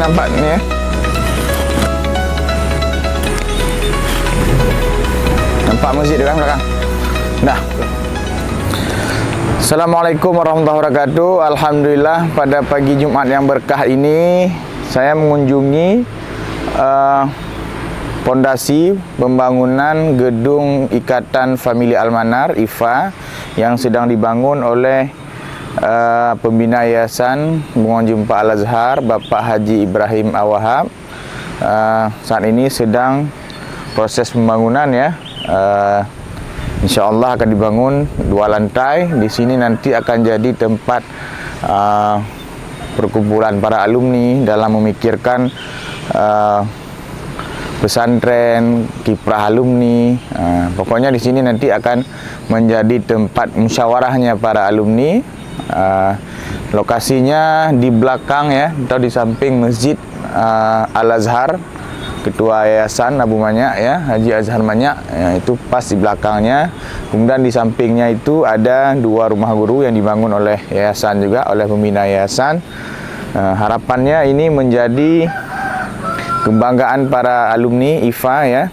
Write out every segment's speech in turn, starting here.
nampak ni ya. Nampak masjid dia kan belakang. Dah. Assalamualaikum warahmatullahi wabarakatuh. Alhamdulillah, pada pagi Jumat yang berkah ini saya mengunjungi pondasi pembangunan gedung Ikatan Famili Almanar IFA yang sedang dibangun oleh pembina Yayasan Bunga Jumpa Al-Azhar Bapak Haji Ibrahim Awahab. Saat ini sedang proses pembangunan ya. InsyaAllah akan dibangun 2 lantai. Di sini nanti akan jadi tempat perkumpulan para alumni dalam memikirkan pesantren, kiprah alumni. Pokoknya di sini nanti akan menjadi tempat musyawarahnya para alumni. Lokasinya di belakang ya, atau di samping Masjid Al-Azhar, Ketua Yayasan Abu Manyak ya, Haji Azhar Manyak ya, itu pas di belakangnya. Kemudian di sampingnya itu ada 2 rumah guru yang dibangun oleh yayasan juga, oleh pembina yayasan. Harapannya ini menjadi kebanggaan para alumni IFA ya.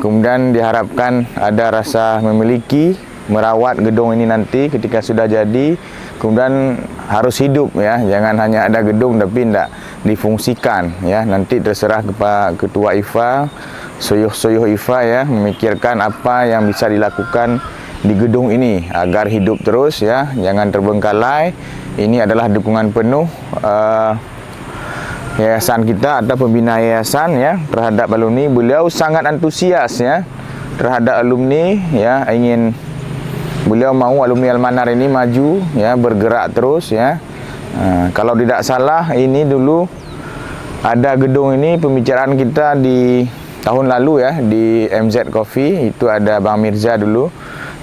Kemudian diharapkan ada rasa memiliki, merawat gedung ini nanti ketika sudah jadi. Kemudian harus hidup ya, jangan hanya ada gedung tapi tidak difungsikan ya. Nanti terserah kepada ketua IFA, soyuh IFA ya, memikirkan apa yang bisa dilakukan di gedung ini agar hidup terus ya, jangan terbengkalai. Ini adalah dukungan penuh yayasan kita atau pembina yayasan ya terhadap alumni. Beliau sangat antusias ya terhadap alumni ya, beliau mau alumni Almanar ini maju ya, bergerak terus ya. Kalau tidak salah ini dulu ada gedung ini, pembicaraan kita di tahun lalu ya di MZ Coffee, itu ada Bang Mirza dulu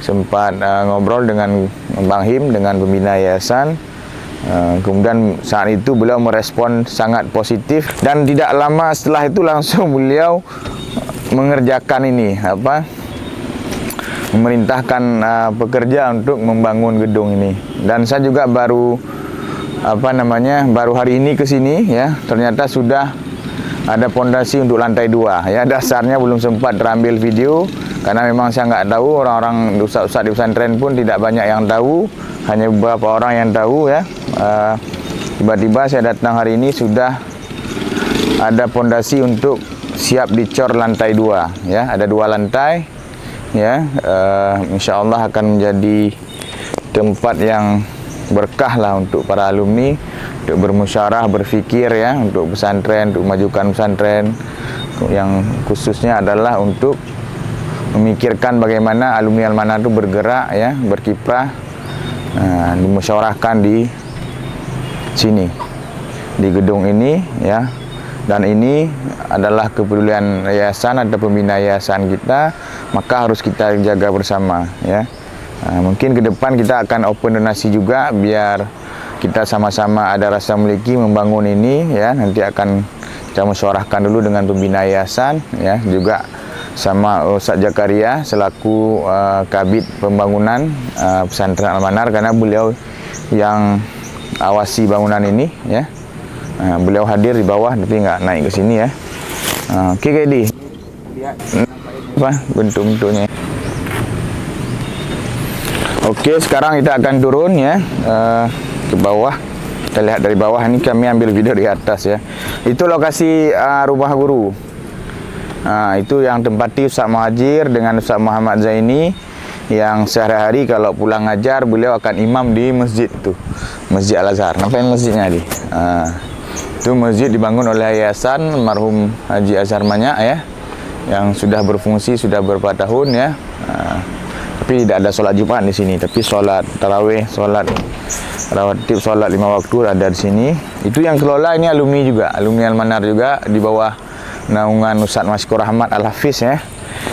sempat ngobrol dengan Bang Him, dengan pembina yayasan. Kemudian saat itu beliau merespon sangat positif, dan tidak lama setelah itu langsung beliau mengerjakan ini memerintahkan pekerja untuk membangun gedung ini. Dan saya juga baru baru hari ini ke sini ya, ternyata sudah ada pondasi untuk lantai 2 ya. Dasarnya belum sempat terambil video karena memang saya nggak tahu, orang-orang ustaz-ustaz di pesantren pun tidak banyak yang tahu, hanya beberapa orang yang tahu ya. Tiba-tiba saya datang hari ini sudah ada pondasi untuk siap dicor lantai 2 ya, ada 2 lantai ya. InsyaAllah akan menjadi tempat yang berkah lah untuk para alumni, untuk bermusyawarah, berfikir ya, untuk pesantren, untuk memajukan pesantren, yang khususnya adalah untuk memikirkan bagaimana alumni Almanar itu bergerak ya, berkiprah, dimusyawarahkan di sini, di gedung ini ya. Dan ini adalah kepedulian yayasan atau pembina yayasan kita, maka harus kita jaga bersama ya. Mungkin ke depan kita akan open donasi juga, biar kita sama-sama ada rasa memiliki membangun ini ya. Nanti akan kita musyawarahkan dulu dengan pembina yayasan ya, juga sama Ustaz Zakaria selaku kabid pembangunan pesantren Almanar, karena beliau yang awasi bangunan ini ya. Beliau hadir di bawah tapi nggak naik ke sini ya. Oke, Kedi, lihat apa bentuk-bentuknya. Oke, sekarang kita akan turun ya ke bawah. Kita lihat dari bawah, ini kami ambil video di atas ya. Itu lokasi rumah guru. Itu yang tempati Ustaz Muhajir dengan Ustaz Muhammad Zaini, yang sehari-hari kalau pulang ngajar beliau akan imam di masjid tuh, Masjid Al-Azhar. Nampain masjidnya di? Itu masjid dibangun oleh yayasan marhum Haji Azhar Manyak ya, yang sudah berfungsi sudah beberapa tahun ya. Tapi tidak ada sholat Jumat di sini, tapi sholat tarawih, sholat rawatib, sholat 5 waktu ada di sini. Itu yang kelola ini alumni juga, alumni Almanar juga, di bawah naungan Ustaz Maskur Ahmad Al-Hafiz ya.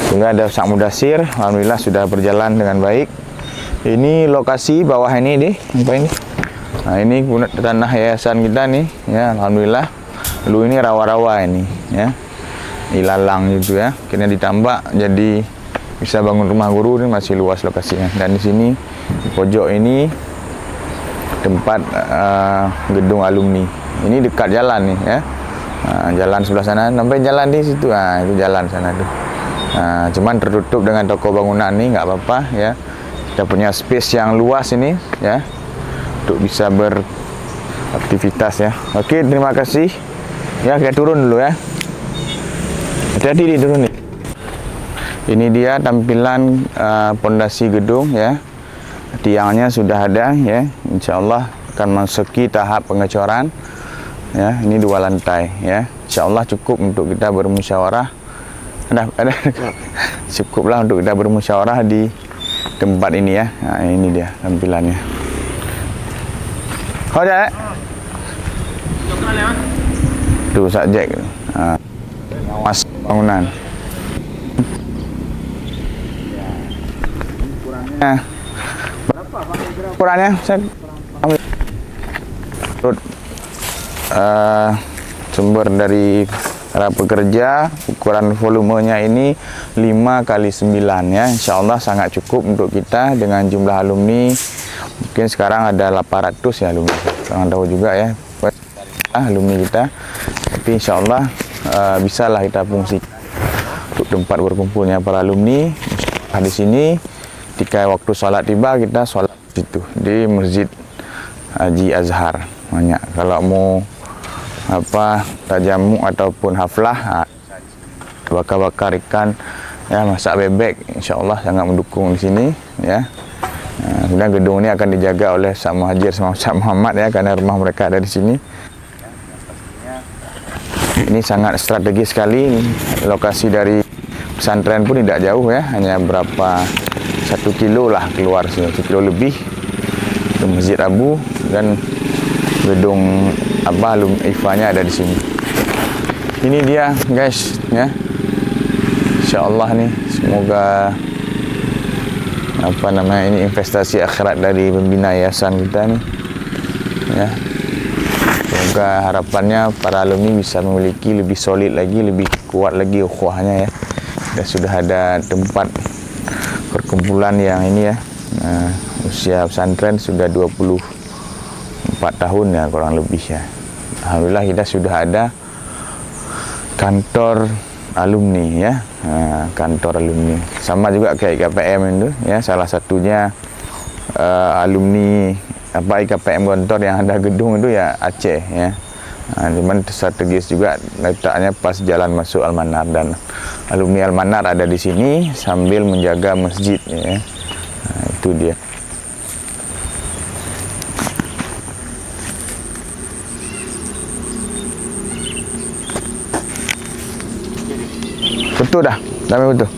Juga ada Ustaz Mudasir, alhamdulillah sudah berjalan dengan baik. Ini lokasi bawah ini deh, apa ini? Nah, ini tanah yayasan kita nih ya, alhamdulillah. Dulu ini rawa-rawa ini ya, ilalang gitu ya. Kini ditambah jadi bisa bangun rumah guru, ini masih luas lokasinya. Dan di sini di pojok ini tempat gedung alumni Ini dekat jalan nih ya. Jalan sebelah sana, sampai jalan di situ. Itu jalan sana tuh. Cuman tertutup dengan toko bangunan nih, nggak apa-apa ya. Kita punya space yang luas ini ya, untuk bisa beraktivitas ya. Oke, terima kasih. Ya, kita turun dulu ya. Hati-hati di turun nih. Ini dia tampilan pondasi gedung ya. Tiangnya sudah ada ya. Insyaallah akan masuki tahap pengecoran. Ya, ini 2 lantai ya. Insyaallah cukup untuk kita bermusyawarah. Ada. Cukuplah untuk kita bermusyawarah di tempat ini ya. Ini dia tampilannya. Kau Jack. Tuh Jack. Mas bangunan. Berapa ukurannya? Saya ambil sumber dari para pekerja, ukuran volumenya ini 5 kali 9 ya. Insyaallah sangat cukup untuk kita dengan jumlah alumni. Mungkin sekarang ada 800 ya alumni. Jangan tahu juga ya alumni kita. Tapi insyaallah bisalah kita fungsi untuk tempat berkumpulnya para alumni. Di sini ketika waktu sholat tiba, kita sholat di situ di Masjid Haji Azhar. Banyak kalau mau tajamu ataupun haflah, bakar-bakar ikan ya, masak bebek, insyaallah sangat mendukung di sini ya. Kemudian gedung ini akan dijaga oleh Ustaz Muhajir sama Ustaz Muhammad ya, karena rumah mereka ada di sini. Ini sangat strategis sekali. Lokasi dari pesantren pun tidak jauh ya, hanya berapa 1 kilo lah keluar sini, 1 kilo lebih ke Masjid Abu, dan gedung alumni IFA-nya ada di sini. Ini dia guys ya. Insyaallah nih, semoga ini investasi akhirat dari pembina yayasan kita nih ya. Semoga harapannya para alumni bisa memiliki lebih solid lagi, lebih kuat lagi ukhuwahnya ya. Dan sudah ada tempat perkumpulan yang ini ya. Usia pesantren sudah 24 tahun ya kurang lebih ya. Alhamdulillah kita sudah ada kantor alumni ya. Kantor alumni sama juga kayak IKPM itu ya, salah satunya alumni IKPM Gontor yang ada gedung itu ya Aceh ya. Cuman strategis juga letaknya pas jalan masuk Al-Manar, dan alumni Al-Manar ada di sini sambil menjaga masjid ya. Itu dia. Betul dah, betul.